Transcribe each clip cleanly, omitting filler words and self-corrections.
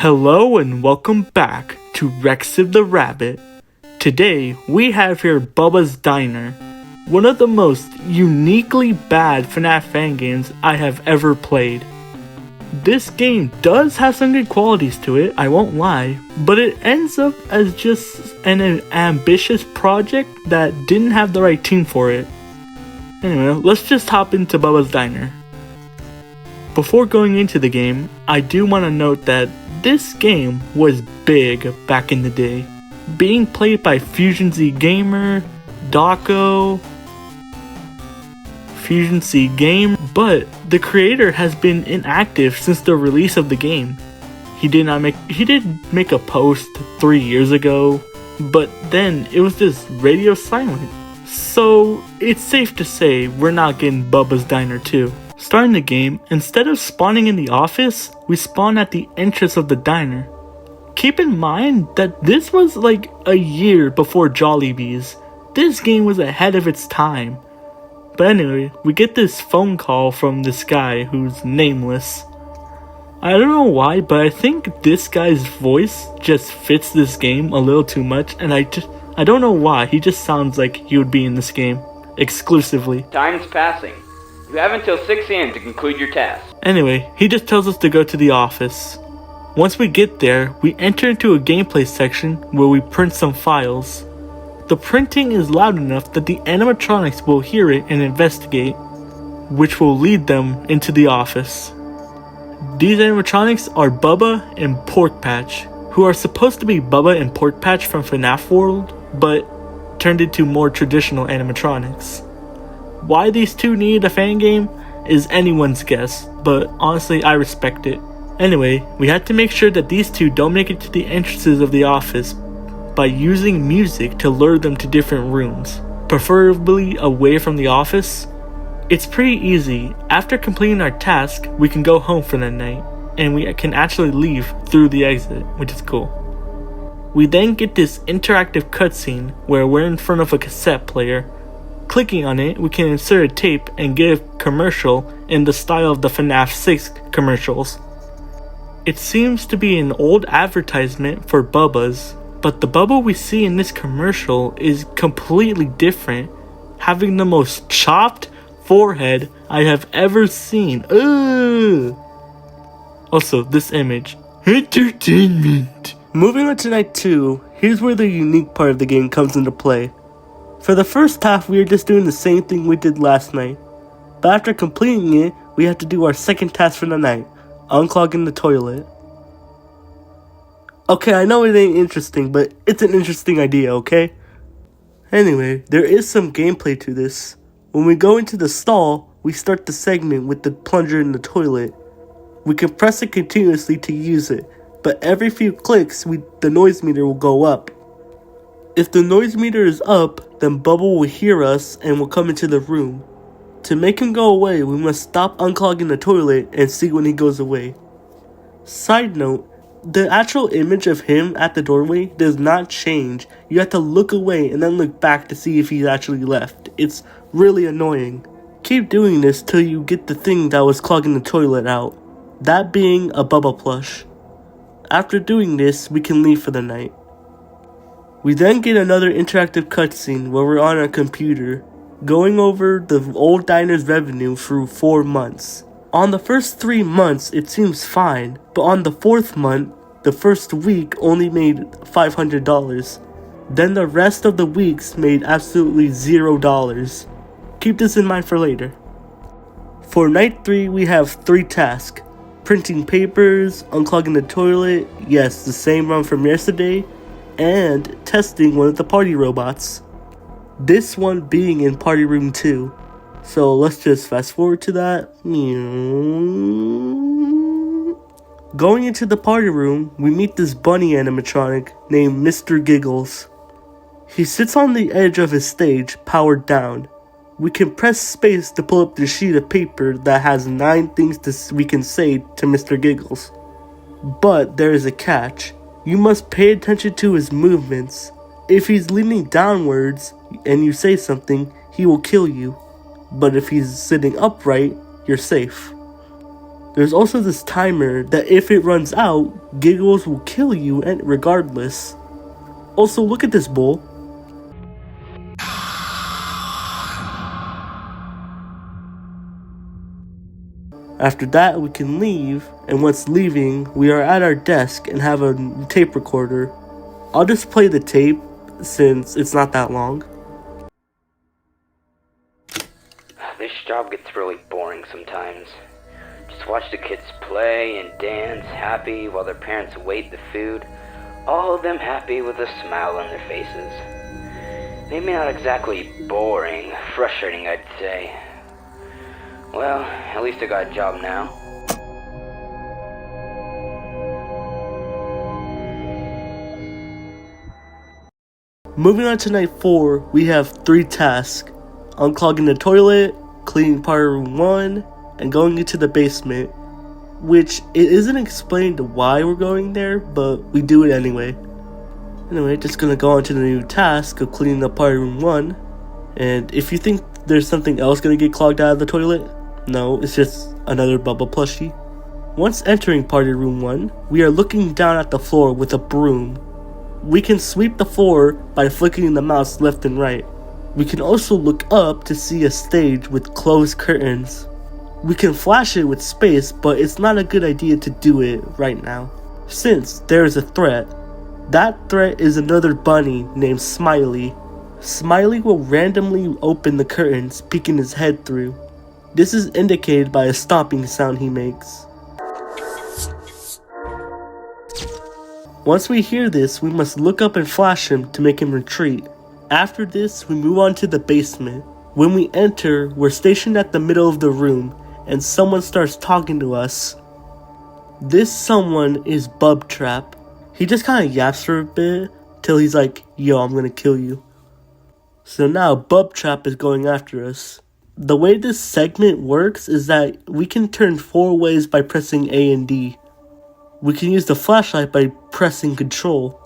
Hello and welcome back to Rex the Rabbit. Today we have here Bubba's Diner, one of the most uniquely bad FNAF fan games I have ever played. This game does have some good qualities to it, I won't lie, but it ends up as just an ambitious project that didn't have the right team for it. Anyway, let's just hop into Bubba's Diner. Before going into the game, I do want to note that this game was big back in the day, being played by Fusion Z Gamer, Daco, Fusion Z Game, but the creator has been inactive since the release of the game. He did make a post 3 years ago, but then it was just radio silent. So it's safe to say we're not getting Bubba's Diner 2. Starting the game, instead of spawning in the office, we spawn at the entrance of the diner. Keep in mind that this was like a year before Jollibee's. This game was ahead of its time. But anyway, we get this phone call from this guy who's nameless. I don't know why, but I think this guy's voice just fits this game a little too much, and I don't know why, he just sounds like he would be in this game exclusively. Time's passing. You have until 6 a.m. to conclude your task. Anyway, he just tells us to go to the office. Once we get there, we enter into a gameplay section where we print some files. The printing is loud enough that the animatronics will hear it and investigate, which will lead them into the office. These animatronics are Bubba and Pork Patch, who are supposed to be Bubba and Pork Patch from FNAF World, but turned into more traditional animatronics. Why these two need a fan game is anyone's guess, but honestly I respect it. Anyway, we had to make sure that these two don't make it to the entrances of the office by using music to lure them to different rooms, preferably away from the office. It's pretty easy. After completing our task, we can go home for the night, and we can actually leave through the exit, which is cool. We then get this interactive cutscene where we're in front of a cassette player. Clicking on it, we can insert a tape and get a commercial in the style of the FNAF 6 commercials. It seems to be an old advertisement for Bubba's, but the Bubba we see in this commercial is completely different, having the most chopped forehead I have ever seen. Ugh. Also, this image. Entertainment! Moving on to night 2, here's where the unique part of the game comes into play. For the first half, we were just doing the same thing we did last night. But after completing it, we had to do our second task for the night, unclogging the toilet. Okay, I know it ain't interesting, but it's an interesting idea, okay? Anyway, there is some gameplay to this. When we go into the stall, we start the segment with the plunger in the toilet. We can press it continuously to use it, but every few clicks, the noise meter will go up. If the noise meter is up, then Bubba will hear us and will come into the room. To make him go away, we must stop unclogging the toilet and see when he goes away. Side note, the actual image of him at the doorway does not change. You have to look away and then look back to see if he's actually left. It's really annoying. Keep doing this till you get the thing that was clogging the toilet out. That being a Bubba plush. After doing this, we can leave for the night. We then get another interactive cutscene where we're on a computer, going over the old diner's revenue through 4 months. On the first 3 months, it seems fine, but on the 4th month, the first week only made $500. Then the rest of the weeks made absolutely $0. Keep this in mind for later. For night 3, we have 3 tasks. Printing papers, unclogging the toilet, yes, the same run from yesterday, and testing one of the party robots. This one being in party room 2. So let's just fast forward to that. Going into the party room, we meet this bunny animatronic named Mr. Giggles. He sits on the edge of his stage, powered down. We can press space to pull up the sheet of paper that has 9 things we can say to Mr. Giggles. But there is a catch. You must pay attention to his movements. If he's leaning downwards and you say something, he will kill you. But if he's sitting upright, you're safe. There's also this timer that if it runs out, Giggles will kill you and regardless. Also, look at this bowl. After that, we can leave, and once leaving, we are at our desk and have a tape recorder. I'll just play the tape since it's not that long. This job gets really boring sometimes. Just watch the kids play and dance, happy while their parents wait the food. All of them happy with a smile on their faces. Maybe not exactly boring, frustrating I'd say. Well, at least I got a job now. Moving on to night 4, we have 3 tasks. Unclogging the toilet, cleaning part of room 1, and going into the basement. Which, it isn't explained why we're going there, but we do it anyway. Anyway, just gonna go on to the new task of cleaning up part of room 1. And if you think there's something else gonna get clogged out of the toilet, no, it's just another Bubba plushie. Once entering party room 1, we are looking down at the floor with a broom. We can sweep the floor by flicking the mouse left and right. We can also look up to see a stage with closed curtains. We can flash it with space, but it's not a good idea to do it right now, since there is a threat. That threat is another bunny named Smiley. Smiley will randomly open the curtains, peeking his head through. This is indicated by a stomping sound he makes. Once we hear this, we must look up and flash him to make him retreat. After this, we move on to the basement. When we enter, we're stationed at the middle of the room, and someone starts talking to us. This someone is Bubtrap. He just kinda yaps for a bit, till he's like, yo, I'm gonna kill you. So now Bubtrap is going after us. The way this segment works is that we can turn 4 ways by pressing A and D. We can use the flashlight by pressing Control.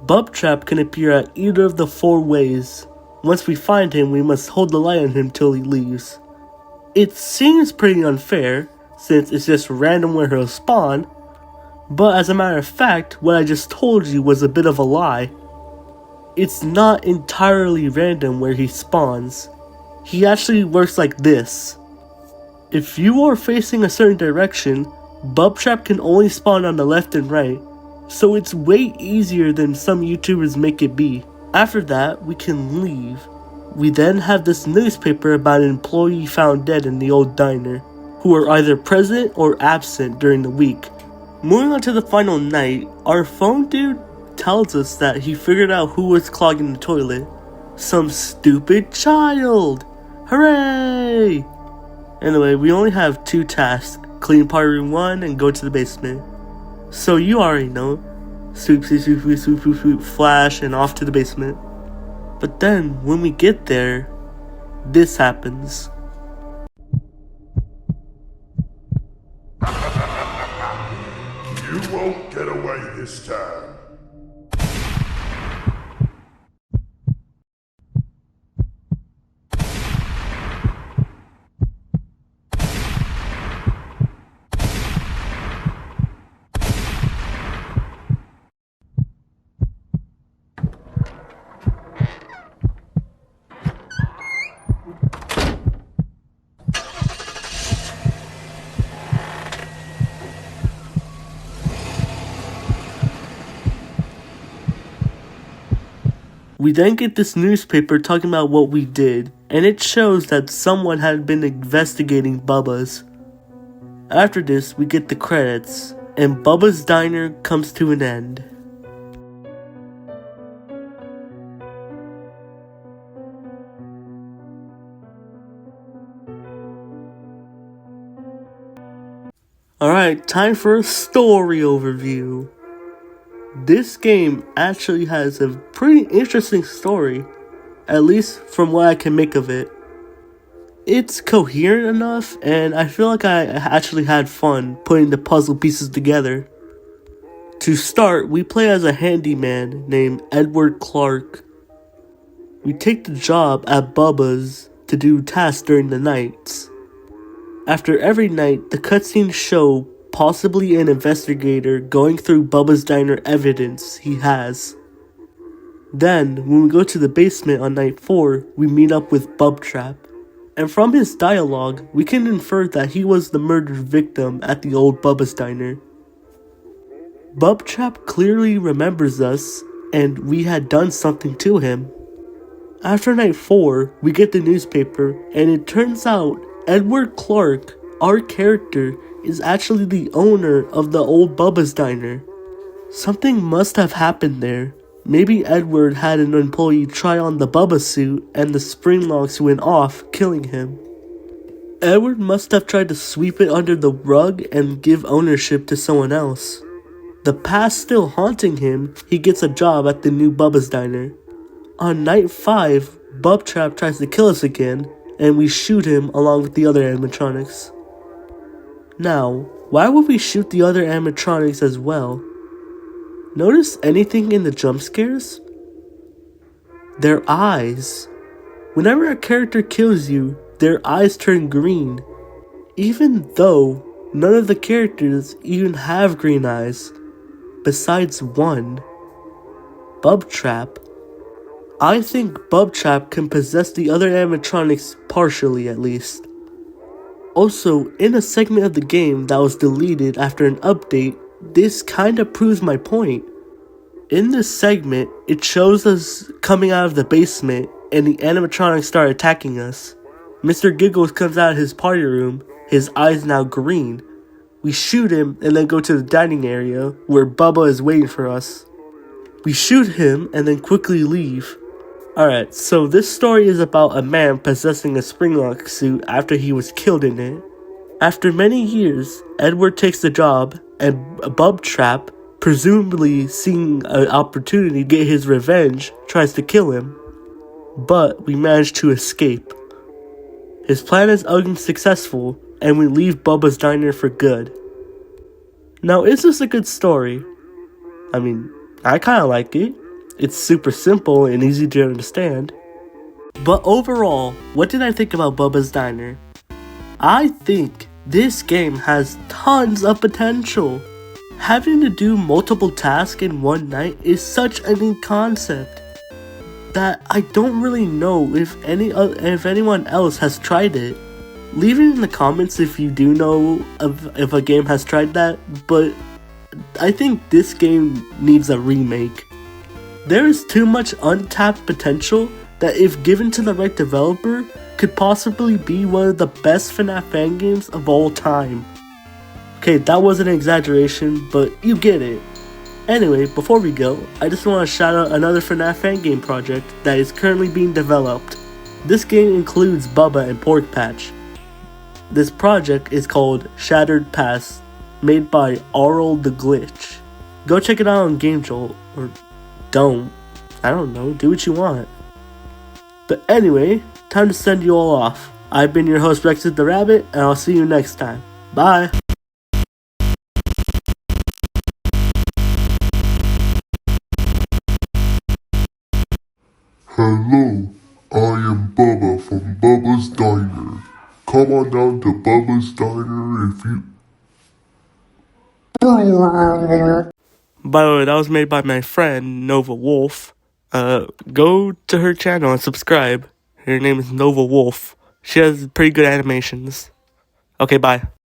Bubtrap can appear at either of the 4 ways. Once we find him, we must hold the light on him till he leaves. It seems pretty unfair, since it's just random where he'll spawn, but as a matter of fact, what I just told you was a bit of a lie. It's not entirely random where he spawns. He actually works like this. If you are facing a certain direction, Bubtrap can only spawn on the left and right, so it's way easier than some YouTubers make it be. After that, we can leave. We then have this newspaper about an employee found dead in the old diner, who are either present or absent during the week. Moving on to the final night, our phone dude tells us that he figured out who was clogging the toilet. Some stupid child! Hooray! Anyway, we only have 2 tasks. Clean party room 1 and go to the basement. So you already know. Sweep, sweep, sweep, sweep, sweep, sweep, sweep, flash, and off to the basement. But then, when we get there, this happens. You won't get away this time. We then get this newspaper talking about what we did, and it shows that someone had been investigating Bubba's. After this, we get the credits, and Bubba's Diner comes to an end. Alright, time for a story overview. This game actually has a pretty interesting story, at least from what I can make of it. It's coherent enough, and I feel like I actually had fun putting the puzzle pieces together. To start, we play as a handyman named Edward Clark. We take the job at Bubba's to do tasks during the nights. After every night, the cutscenes show possibly an investigator going through Bubba's Diner evidence he has. Then, when we go to the basement on night 4, we meet up with Bubtrap. And from his dialogue, we can infer that he was the murdered victim at the old Bubba's Diner. Bubtrap clearly remembers us, and we had done something to him. After night 4, we get the newspaper, and it turns out Edward Clark, our character, is actually the owner of the old Bubba's Diner. Something must have happened there. Maybe Edward had an employee try on the Bubba suit and the spring locks went off, killing him. Edward must have tried to sweep it under the rug and give ownership to someone else. The past still haunting him, he gets a job at the new Bubba's Diner. On night 5, Bubtrap tries to kill us again, and we shoot him along with the other animatronics. Now, why would we shoot the other animatronics as well? Notice anything in the jump scares? Their eyes. Whenever a character kills you, their eyes turn green, even though none of the characters even have green eyes, besides one, Bubtrap. I think Bubtrap can possess the other animatronics partially at least. Also, in a segment of the game that was deleted after an update, this kinda proves my point. In this segment, it shows us coming out of the basement and the animatronics start attacking us. Mr. Giggles comes out of his party room, his eyes now green. We shoot him and then go to the dining area where Bubba is waiting for us. We shoot him and then quickly leave. Alright, so this story is about a man possessing a springlock suit after he was killed in it. After many years, Edward takes the job, and Bubtrap, presumably seeing an opportunity to get his revenge, tries to kill him. But we manage to escape. His plan is unsuccessful, and we leave Bubba's Diner for good. Now, is this a good story? I mean, I kinda like it. It's super simple and easy to understand. But overall, what did I think about Bubba's Diner? I think this game has tons of potential. Having to do multiple tasks in one night is such a neat concept that I don't really know if anyone else has tried it. Leave it in the comments if you do know if a game has tried that, but I think this game needs a remake. There is too much untapped potential that, if given to the right developer, could possibly be one of the best FNAF fan games of all time. Okay, that was an exaggeration, but you get it. Anyway, before we go, I just want to shout out another FNAF fan game project that is currently being developed. This game includes Bubba and Pork Patch. This project is called Shattered Past, made by Arl the Glitch. Go check it out on GameJolt, or don't. I don't know, do what you want. But anyway, time to send you all off. I've been your host Rexit the Rabbit, and I'll see you next time. Bye! Hello, I am Bubba from Bubba's Diner. Come on down to Bubba's Diner if you... By the way, that was made by my friend, Nova Wolf. Go to her channel and subscribe. Her name is Nova Wolf. She has pretty good animations. Okay, bye.